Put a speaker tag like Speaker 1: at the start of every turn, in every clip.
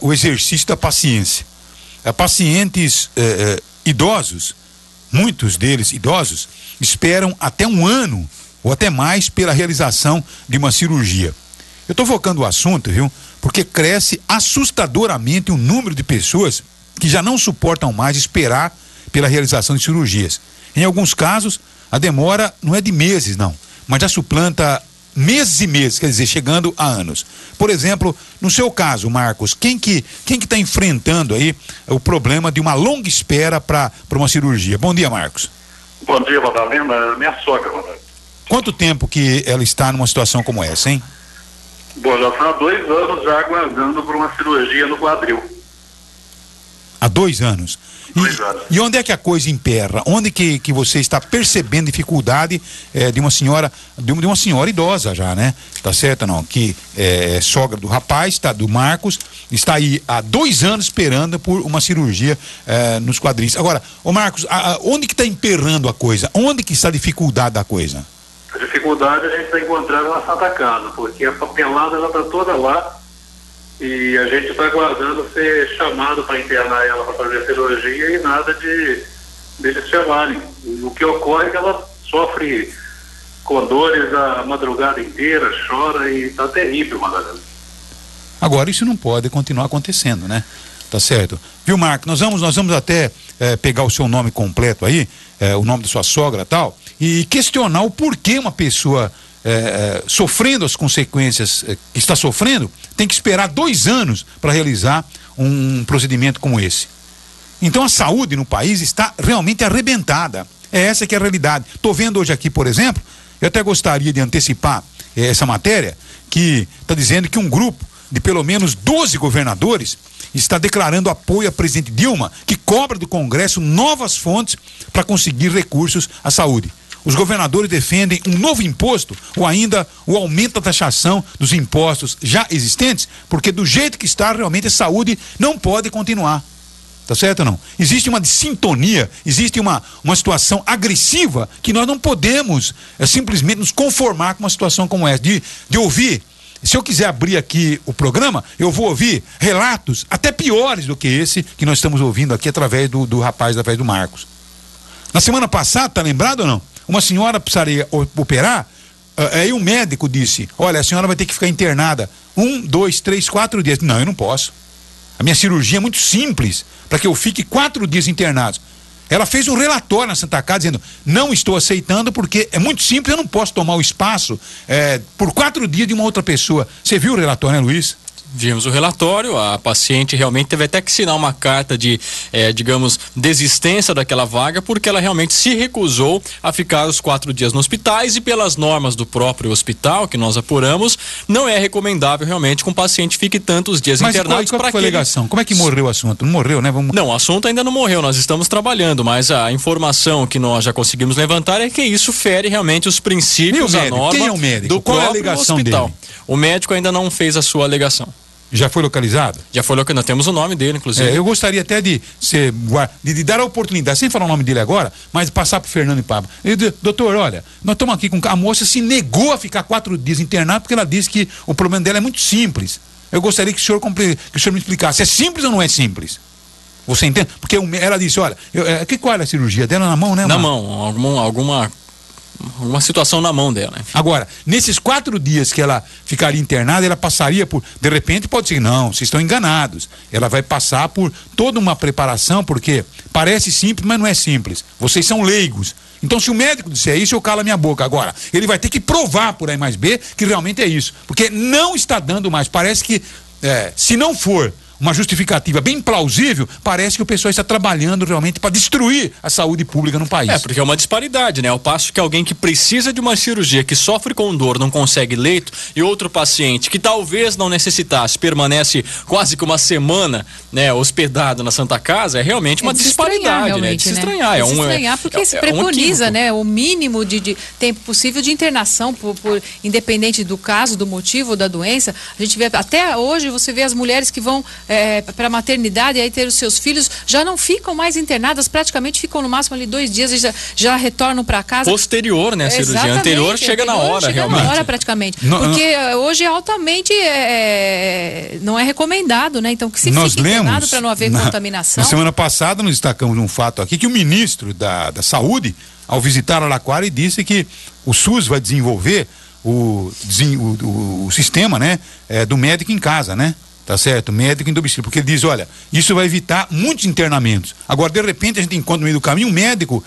Speaker 1: o exercício da paciência. Pacientes idosos, muitos deles idosos, esperam até um ano ou até mais pela realização de uma cirurgia. Eu estou focando o assunto, viu? Porque cresce assustadoramente o número de pessoas que já não suportam mais esperar pela realização de cirurgias. Em alguns casos, a demora não é de meses, não, mas já suplanta meses e meses, quer dizer, chegando a anos. Por exemplo, no seu caso, Marcos, quem que está enfrentando aí o problema de uma longa espera para uma cirurgia? Bom dia, Marcos.
Speaker 2: Bom dia, Madalena. Minha sogra, Madalena.
Speaker 1: Quanto tempo que ela está numa situação como essa, hein?
Speaker 2: Bom, já está há 2 anos já aguardando por uma cirurgia no quadril.
Speaker 1: Há 2 anos?
Speaker 2: 2 anos.
Speaker 1: E onde é que a coisa emperra? Onde que você está percebendo dificuldade de uma senhora idosa já, né? Tá certo não? Que é sogra do rapaz, do Marcos, está aí há 2 anos esperando por uma cirurgia nos quadris. Agora, ô Marcos, onde que está emperrando a coisa? Onde que está a dificuldade da coisa?
Speaker 2: A dificuldade a gente está encontrando na Santa Casa, porque a papelada ela está toda lá e a gente está aguardando ser chamado para internar ela para fazer a cirurgia e nada deles chamarem. O que ocorre é que ela sofre com dores a madrugada inteira, chora e está terrível, Madalena.
Speaker 1: Agora isso não pode continuar acontecendo, né? Tá certo? Viu, Marco? Nós vamos até pegar o seu nome completo aí, o nome da sua sogra e tal, e questionar o porquê uma pessoa sofrendo as consequências que está sofrendo tem que esperar 2 anos para realizar um procedimento como esse. Então a saúde no país está realmente arrebentada. Essa que é a realidade. Estou vendo hoje aqui, por exemplo, eu até gostaria de antecipar essa matéria, que está dizendo que um grupo de pelo menos 12 governadores está declarando apoio à presidente Dilma, que cobra do Congresso novas fontes para conseguir recursos à saúde. Os governadores defendem um novo imposto ou ainda o aumento da taxação dos impostos já existentes, porque do jeito que está, realmente a saúde não pode continuar. Tá certo ou não? Existe uma sintonia, existe uma situação agressiva que nós não podemos simplesmente nos conformar com uma situação como essa, de ouvir. Se eu quiser abrir aqui o programa, eu vou ouvir relatos até piores do que esse que nós estamos ouvindo aqui através do rapaz, através do Marcos. Na semana passada, tá lembrado ou não? Uma senhora precisaria operar, aí o médico disse: olha, a senhora vai ter que ficar internada 1, 2, 3, 4 dias. Não, eu não posso. A minha cirurgia é muito simples para que eu fique 4 dias internado. Ela fez um relatório na Santa Casa dizendo: não estou aceitando porque é muito simples, eu não posso tomar o espaço por 4 dias de uma outra pessoa. Você viu o relatório, né, Luiz?
Speaker 3: Vimos o relatório, a paciente realmente teve até que assinar uma carta de, digamos, desistência daquela vaga, porque ela realmente se recusou a ficar os 4 dias no hospitais, e pelas normas do próprio hospital, que nós apuramos, não é recomendável realmente que um paciente fique tantos dias internado.
Speaker 1: Qual foi a alegação? Como é que morreu o assunto? Não morreu, né?
Speaker 3: Não, o assunto ainda não morreu, nós estamos trabalhando, mas a informação que nós já conseguimos levantar é que isso fere realmente os princípios, a norma
Speaker 1: quem é o médico?
Speaker 3: do
Speaker 1: Qual é a
Speaker 3: próprio
Speaker 1: alegação
Speaker 3: hospital.
Speaker 1: dele?
Speaker 3: O médico ainda não fez a sua alegação.
Speaker 1: Já foi localizado?
Speaker 3: Já foi localizado, nós temos o nome dele, inclusive.
Speaker 1: Eu gostaria até de dar a oportunidade, sem falar o nome dele agora, mas passar pro Fernando e Pablo. Doutor, olha, nós estamos aqui com a moça se negou a ficar 4 dias internada porque ela disse que o problema dela é muito simples. Eu gostaria que o senhor me explicasse, é simples ou não é simples? Você entende? Porque ela disse, olha, qual era a cirurgia dela? Na mão, né?
Speaker 3: Na mão, alguma situação na mão dela. Enfim.
Speaker 1: Agora, nesses 4 dias que ela ficaria internada, ela passaria por, de repente pode ser, não, vocês estão enganados, ela vai passar por toda uma preparação, porque parece simples, mas não é simples, vocês são leigos. Então, se o médico disser isso, eu calo a minha boca. Agora, ele vai ter que provar por A mais B que realmente é isso, porque não está dando mais, parece que se não for uma justificativa bem plausível, parece que o pessoal está trabalhando realmente para destruir a saúde pública no país.
Speaker 3: Porque é uma disparidade, né? Ao passo que alguém que precisa de uma cirurgia, que sofre com dor, não consegue leito, e outro paciente que talvez não necessitasse, permanece quase que uma semana, né, hospedado na Santa Casa, é realmente uma disparidade, né? De se estranhar.
Speaker 4: De se estranhar, porque se preconiza, né? O mínimo de tempo possível de internação, independente do caso, do motivo da doença. A gente vê, até hoje, você vê as mulheres que vão para maternidade e aí ter os seus filhos, já não ficam mais internadas, praticamente ficam no máximo ali 2 dias e já retornam para casa.
Speaker 3: Posterior, né, a cirurgia anterior chega na hora, realmente.
Speaker 4: Na hora praticamente. Porque hoje altamente não é recomendado, né? Então que se fique internado para não haver contaminação.
Speaker 1: Na semana passada nós destacamos um fato aqui que o ministro da Saúde, ao visitar Araraquara, disse que o SUS vai desenvolver o sistema, né, do médico em casa, né? Tá certo? Médico em domicílio, porque ele diz, olha, isso vai evitar muitos internamentos. Agora, de repente, a gente encontra no meio do caminho um médico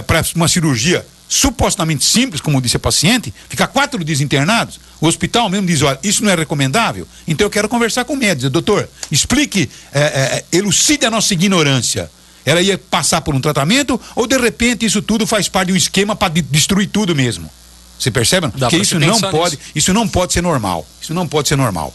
Speaker 1: para uma cirurgia supostamente simples, como disse a paciente, ficar 4 dias internados. O hospital mesmo diz, olha, isso não é recomendável. Então eu quero conversar com o médico. Doutor, explique, elucide a nossa ignorância. Ela ia passar por um tratamento ou de repente isso tudo faz parte de um esquema para destruir tudo mesmo? Você percebe? Porque isso não pode ser normal. Isso não pode ser normal.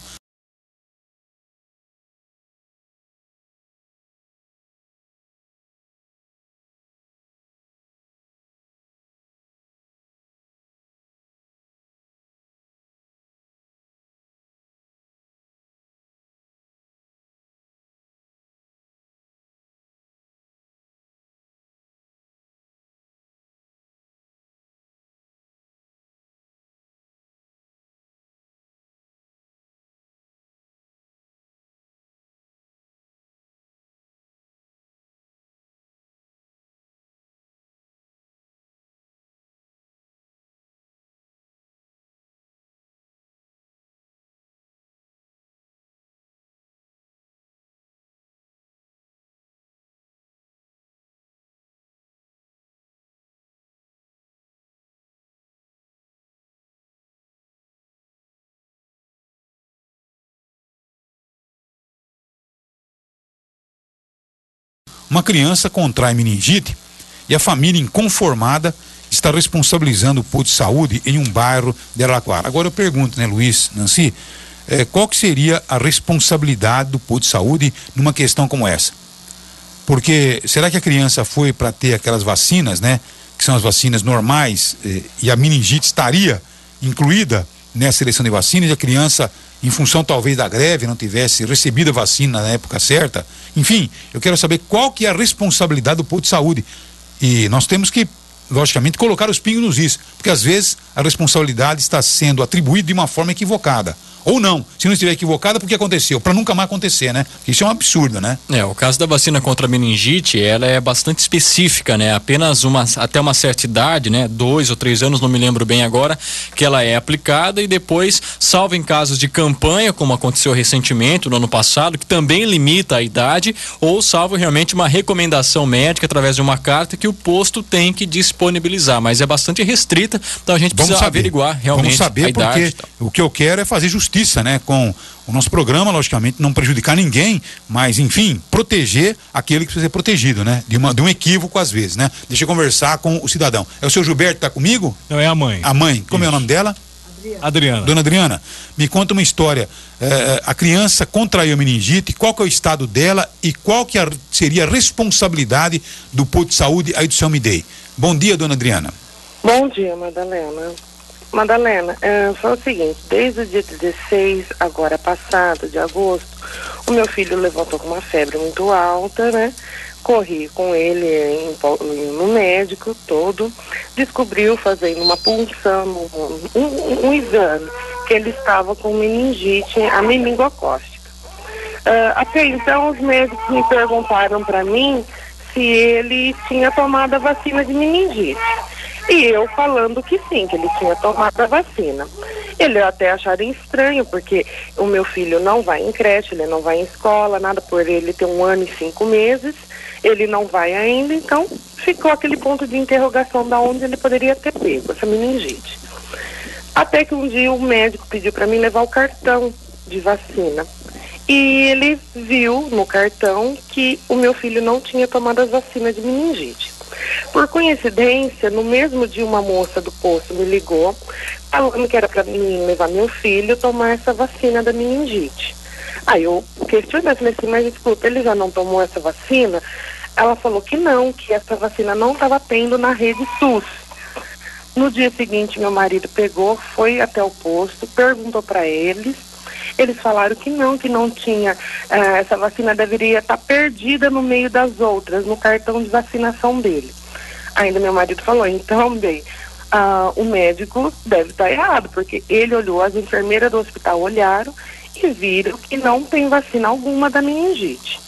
Speaker 1: Uma criança contrai meningite e a família inconformada está responsabilizando o posto de saúde em um bairro de Araraquara. Agora eu pergunto, né, Luiz, Nancy, qual que seria a responsabilidade do posto de saúde numa questão como essa? Porque será que a criança foi para ter aquelas vacinas, né, que são as vacinas normais, e a meningite estaria incluída nessa seleção de vacinas e a criança, em função talvez da greve, não tivesse recebido a vacina na época certa? Enfim, eu quero saber qual que é a responsabilidade do posto de saúde. E nós temos que, logicamente, colocar os pingos nos is, porque às vezes a responsabilidade está sendo atribuída de uma forma equivocada. Ou não, se não estiver equivocada, porque aconteceu, para nunca mais acontecer, né? Isso é um absurdo, né?
Speaker 3: O caso da vacina contra a meningite, ela é bastante específica, né? Apenas até uma certa idade, né? 2 ou 3 anos, não me lembro bem agora, que ela é aplicada e depois, salvo em casos de campanha, como aconteceu recentemente, no ano passado, que também limita a idade, ou salvo realmente uma recomendação médica através de uma carta que o posto tem que disponibilizar, mas é bastante restrita, então a gente precisa averiguar realmente a idade.
Speaker 1: Porque o que eu quero é fazer justiça, né, com o nosso programa, logicamente não prejudicar ninguém, mas enfim, proteger aquele que precisa ser protegido, né, de um equívoco às vezes, né. Deixa eu conversar com o cidadão. É o seu Gilberto que tá comigo?
Speaker 5: Não, é a mãe.
Speaker 1: A mãe, como é o nome dela?
Speaker 5: Adriana.
Speaker 1: Dona Adriana, me conta uma história. A criança contraiu meningite, qual que é o estado dela e qual que seria a responsabilidade do posto de saúde aí do São Midei? Bom dia, dona Adriana.
Speaker 6: Bom dia, Madalena, foi o seguinte, desde o dia 16, agora passado, de agosto, o meu filho levantou com uma febre muito alta, né? Corri com ele no médico todo, descobriu fazendo uma punção, um exame, que ele estava com meningite, a meningocócica. Até então os médicos me perguntaram para mim se ele tinha tomado a vacina de meningite. E eu falando que sim, que ele tinha tomado a vacina. Ele até acharam estranho, porque o meu filho não vai em creche, ele não vai em escola, nada, por ele ter 1 ano e 5 meses, ele não vai ainda, então ficou aquele ponto de interrogação da onde ele poderia ter pego essa meningite. Até que um dia o médico pediu para mim levar o cartão de vacina. E ele viu no cartão que o meu filho não tinha tomado as vacinas de meningite. Por coincidência, no mesmo dia uma moça do posto me ligou, falando que era para mim levar meu filho tomar essa vacina da meningite. Aí eu questionei, falei assim, mas desculpa, ele já não tomou essa vacina? Ela falou que não, que essa vacina não estava tendo na rede SUS. No dia seguinte, meu marido pegou, foi até o posto, perguntou para eles, Eles falaram que não tinha, essa vacina deveria estar perdida no meio das outras, no cartão de vacinação dele. Ainda meu marido falou, então, bem, o médico deve estar errado, porque ele olhou, as enfermeiras do hospital olharam e viram que não tem vacina alguma da meningite.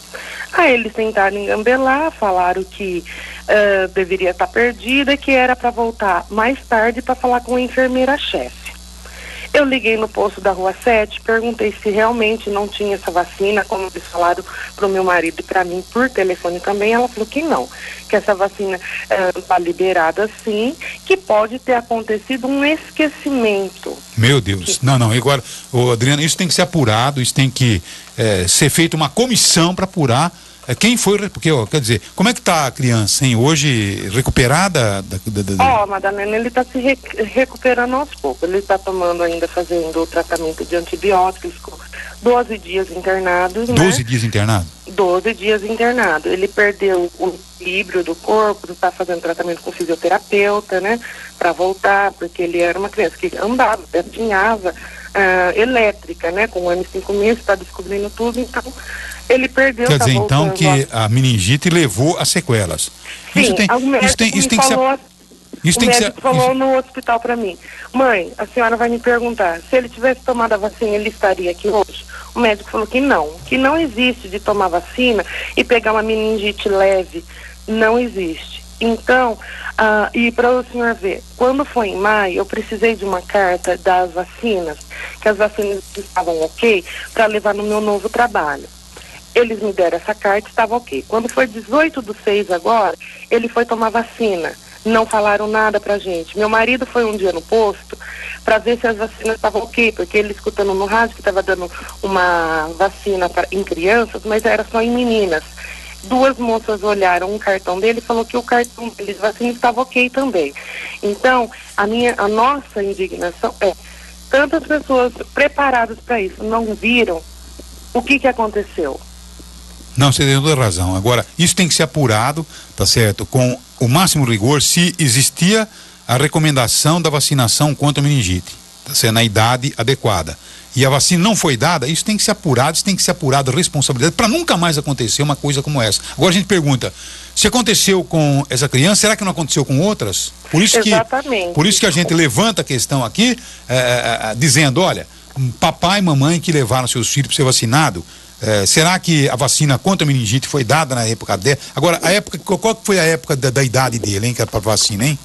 Speaker 6: Aí eles tentaram engambelar, falaram que deveria estar perdida, que era para voltar mais tarde para falar com a enfermeira-chefe. Eu liguei no posto da Rua 7, perguntei se realmente não tinha essa vacina, como eles falaram para o meu marido e para mim por telefone também. Ela falou que não, que essa vacina está liberada sim, que pode ter acontecido um esquecimento.
Speaker 1: Meu Deus, não, agora, Adriana, isso tem que ser apurado, isso tem que ser feita uma comissão para apurar quem foi, porque, quer dizer, como é que tá a criança, hein? Hoje, recuperada?
Speaker 6: Madalena, ele está se recuperando aos poucos. Ele está tomando ainda, fazendo o tratamento de antibióticos. Ele ficou 12 dias internado.
Speaker 1: 12 dias internado?
Speaker 6: 12 dias internado. Ele perdeu o equilíbrio do corpo, está fazendo tratamento com fisioterapeuta, né? Para voltar, porque ele era uma criança que andava, pedinhava, elétrica, né? Com 1 ano e 5 meses, está descobrindo tudo, então ele perdeu.
Speaker 1: Quer dizer, então, que a meningite levou a sequelas.
Speaker 6: Sim, isso tem que ser. Falou no hospital para mim, mãe, a senhora vai me perguntar, se ele tivesse tomado a vacina, ele estaria aqui hoje? O médico falou que não existe de tomar vacina e pegar uma meningite leve, não existe. Então, e para o senhor ver, quando foi em maio, eu precisei de uma carta das vacinas, que as vacinas estavam ok, para levar no meu novo trabalho. Eles me deram essa carta, estava ok. Quando foi 18/6 agora, ele foi tomar vacina. Não falaram nada pra gente. Meu marido foi um dia no posto para ver se as vacinas estavam ok, porque ele escutando no rádio que estava dando uma vacina em crianças, mas era só em meninas. 2 moças olharam um cartão dele e falou que o cartão deles vacina estava ok também. Então, a nossa indignação é, tantas pessoas preparadas para isso não viram o que aconteceu.
Speaker 1: Não, você tem toda a razão. Agora, isso tem que ser apurado, tá certo? Com o máximo rigor, se existia a recomendação da vacinação contra a meningite, tá certo? Na idade adequada. E a vacina não foi dada, isso tem que ser apurado, isso tem que ser apurado a responsabilidade para nunca mais acontecer uma coisa como essa. Agora a gente pergunta, se aconteceu com essa criança, será que não aconteceu com outras?
Speaker 6: Exatamente.
Speaker 1: Por isso que a gente levanta a questão aqui, dizendo, olha, papai e mamãe que levaram seus filhos para ser vacinado, será que a vacina contra a meningite foi dada na época dela? Agora, qual foi a época da idade dele, hein, que era para vacina, hein?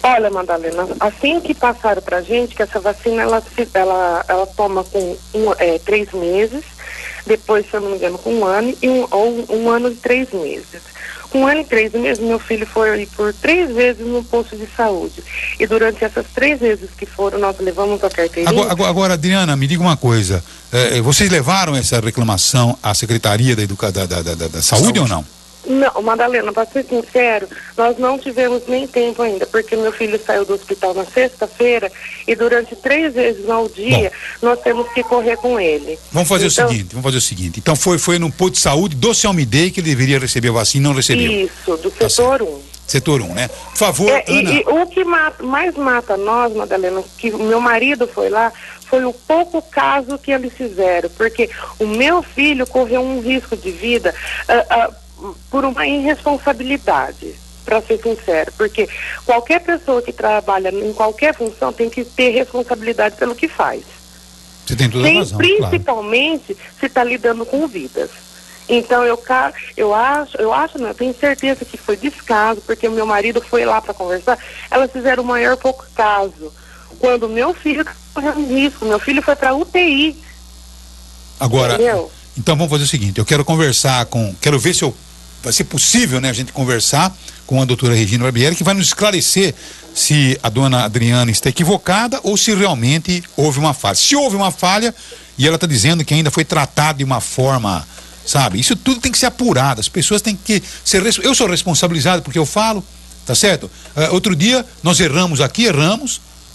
Speaker 6: Olha, Madalena, assim que passaram pra gente, que essa vacina ela toma com 3 meses, depois, se eu não me engano, com 1 ano, ou 1 ano e 3 meses. Com 1 ano e 3 meses, meu filho foi por 3 vezes no posto de saúde. E durante essas 3 vezes que foram, nós levamos a carteirinha.
Speaker 1: Agora, Adriana, me diga uma coisa. Vocês levaram essa reclamação à Secretaria da Saúde ou não?
Speaker 6: Não, Madalena, para ser sincero, nós não tivemos nem tempo ainda, porque meu filho saiu do hospital na sexta-feira e durante 3 vezes ao dia nós temos que correr com ele.
Speaker 1: Vamos fazer o seguinte. Então foi no posto de saúde do Selmidei que ele deveria receber a vacina e não recebeu.
Speaker 6: Isso, do setor 1.
Speaker 1: Setor 1, né? Por favor, Ana.
Speaker 6: E o que mais mata nós, Madalena, que o meu marido foi lá, foi o pouco caso que eles fizeram, porque o meu filho correu um risco de vida por uma irresponsabilidade, para ser sincero, porque qualquer pessoa que trabalha em qualquer função tem que ter responsabilidade pelo que faz.
Speaker 1: Você tem toda a razão,
Speaker 6: principalmente
Speaker 1: claro.
Speaker 6: Se está lidando com vidas. Então eu tenho certeza que foi descaso, porque o meu marido foi lá para conversar, elas fizeram o maior pouco caso. Quando meu filho correu um risco, meu filho foi para UTI.
Speaker 1: Agora,
Speaker 6: entendeu?
Speaker 1: Então vamos fazer o seguinte, eu quero quero ver se vai ser possível, né, a gente conversar com a doutora Regina Barbieri, que vai nos esclarecer se a dona Adriana está equivocada ou se realmente houve uma falha. Se houve uma falha e ela está dizendo que ainda foi tratada de uma forma, sabe, isso tudo tem que ser apurado, as pessoas têm que ser, eu sou responsabilizado porque eu falo, tá certo? Outro dia nós erramos,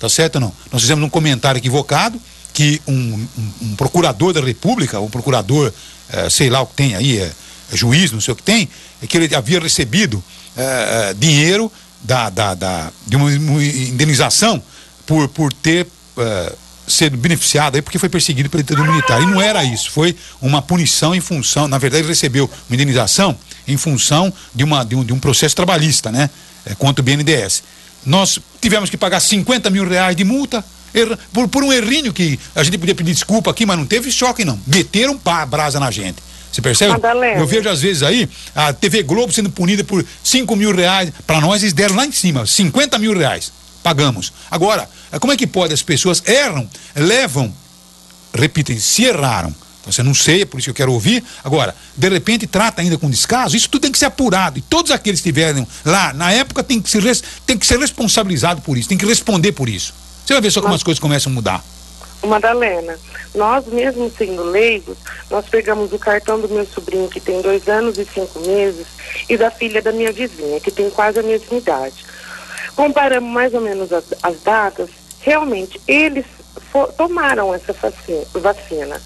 Speaker 1: tá certo ou não? Nós fizemos um comentário equivocado, que um procurador da República, um procurador, sei lá o que tem aí, juiz, não sei o que tem, é que ele havia recebido dinheiro de uma indenização por ter ser beneficiado aí porque foi perseguido pela ditadura militar. E não era isso, foi uma punição em função, na verdade ele recebeu uma indenização em função de um processo trabalhista, né? Contra o BNDES. Nós tivemos que pagar 50 mil reais de multa por um errinho que a gente podia pedir desculpa aqui, mas não teve choque não. Meteram brasa na gente. Você percebe?
Speaker 6: Madalena.
Speaker 1: Eu vejo às vezes aí a TV Globo sendo punida por 5 mil reais. Para nós eles deram lá em cima, 50 mil reais. Pagamos. Agora, como é que pode? As pessoas erram, levam, repitem, se erraram. Você não sei, é por isso que eu quero ouvir. Agora, de repente trata ainda com descaso, isso tudo tem que ser apurado. E todos aqueles que estiverem lá, na época, tem que ser responsabilizado por isso, tem que responder por isso. Você vai ver só como as coisas começam a mudar.
Speaker 6: Madalena, nós mesmo sendo leigos, nós pegamos o cartão do meu sobrinho que tem 2 anos e 5 meses e da filha da minha vizinha, que tem quase a mesma idade. Comparamos mais ou menos as datas, realmente eles tomaram essa vacina.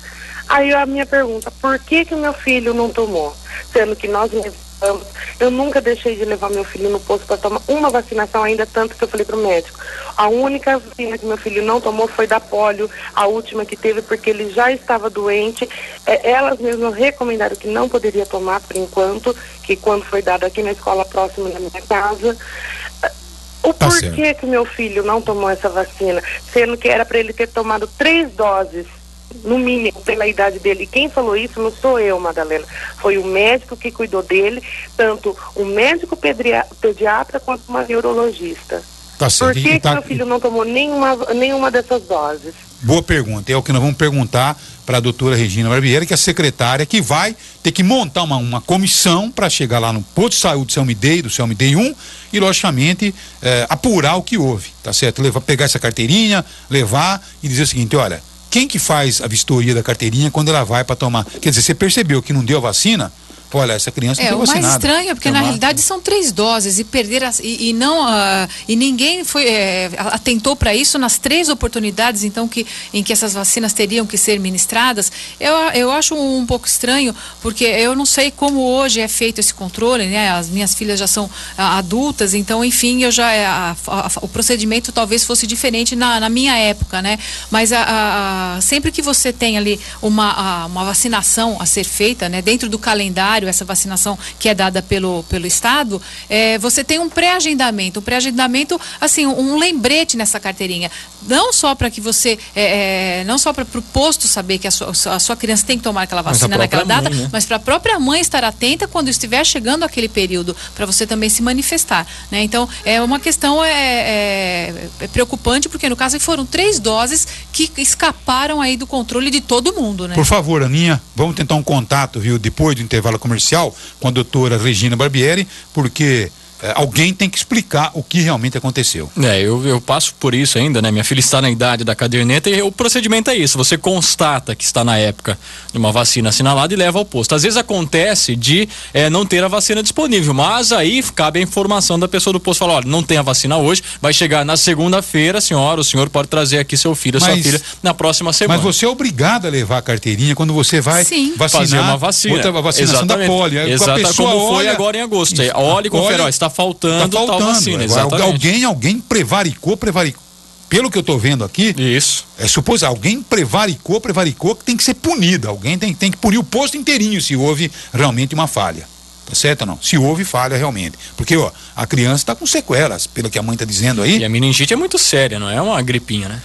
Speaker 6: Aí a minha pergunta, por que o meu filho não tomou? Sendo que nós levamos, eu nunca deixei de levar meu filho no posto para tomar uma vacinação, ainda tanto que eu falei pro médico. A única vacina que meu filho não tomou foi da polio, a última que teve, porque ele já estava doente. Elas mesmas recomendaram que não poderia tomar por enquanto, que quando foi dado aqui na escola próxima da minha casa. O porquê que meu filho não tomou essa vacina, sendo que era para ele ter tomado 3 doses, no mínimo, pela idade dele. Quem falou isso não sou eu, Madalena. Foi o médico que cuidou dele, tanto o médico pediatra quanto uma neurologista.
Speaker 1: Tá certo.
Speaker 6: Por que meu filho não tomou nenhuma dessas doses?
Speaker 1: Boa pergunta. É o que nós vamos perguntar para a doutora Regina Barbieri, que é a secretária, que vai ter que montar uma comissão para chegar lá no posto de saúde do CELMIDEI, do CELMIDEI 1, e logicamente apurar o que houve, tá certo? Pegar essa carteirinha, levar e dizer o seguinte, olha, quem que faz a vistoria da carteirinha quando ela vai para tomar? Quer dizer, você percebeu que não deu a vacina? Olha, essa criança não foi vacinada.
Speaker 4: O mais estranho é porque na realidade são 3 doses e e ninguém atentou para isso nas 3 oportunidades então em que essas vacinas teriam que ser ministradas. Eu acho um pouco estranho, porque eu não sei como hoje é feito esse controle, né? As minhas filhas já são adultas, então enfim, o procedimento talvez fosse diferente na minha época, né? Mas sempre que você tem ali uma vacinação a ser feita, né, dentro do calendário, essa vacinação que é dada pelo Estado, você tem um pré-agendamento, assim, um lembrete nessa carteirinha, não só para que você, não só para o posto saber que a sua criança tem que tomar aquela vacina naquela data, mãe, né? Mas para a própria mãe estar atenta quando estiver chegando aquele período, para você também se manifestar, né? Então, é uma questão preocupante, porque no caso foram 3 doses que escaparam aí do controle de todo mundo, né?
Speaker 1: Por favor, Aninha, vamos tentar um contato, viu, depois do intervalo comercial com a doutora Regina Barbieri, porque alguém tem que explicar o que realmente aconteceu.
Speaker 3: Eu passo por isso ainda, né? Minha filha está na idade da caderneta e o procedimento é isso, você constata que está na época de uma vacina assinalada e leva ao posto. Às vezes acontece de não ter a vacina disponível, mas aí cabe a informação da pessoa do posto, falar, olha, não tem a vacina hoje, vai chegar na segunda-feira, o senhor pode trazer aqui seu filho, sua filha, na próxima semana.
Speaker 1: Mas você é obrigado a levar a carteirinha quando você vai vacinar,
Speaker 3: fazer uma vacina.
Speaker 1: Outra vacinação. Exatamente. Da polio.
Speaker 3: Exato, como foi agora em agosto. Olha e confere, está faltando tal vacina.
Speaker 1: Alguém prevaricou, pelo que eu estou vendo aqui,
Speaker 3: isso.
Speaker 1: Alguém prevaricou que tem que ser punido. Alguém tem que punir o posto inteirinho se houve realmente uma falha. Tá certo ou não? Se houve falha realmente. Porque, a criança está com sequelas, pelo que a mãe está dizendo aí.
Speaker 3: E a meningite é muito séria, não é uma gripinha, né?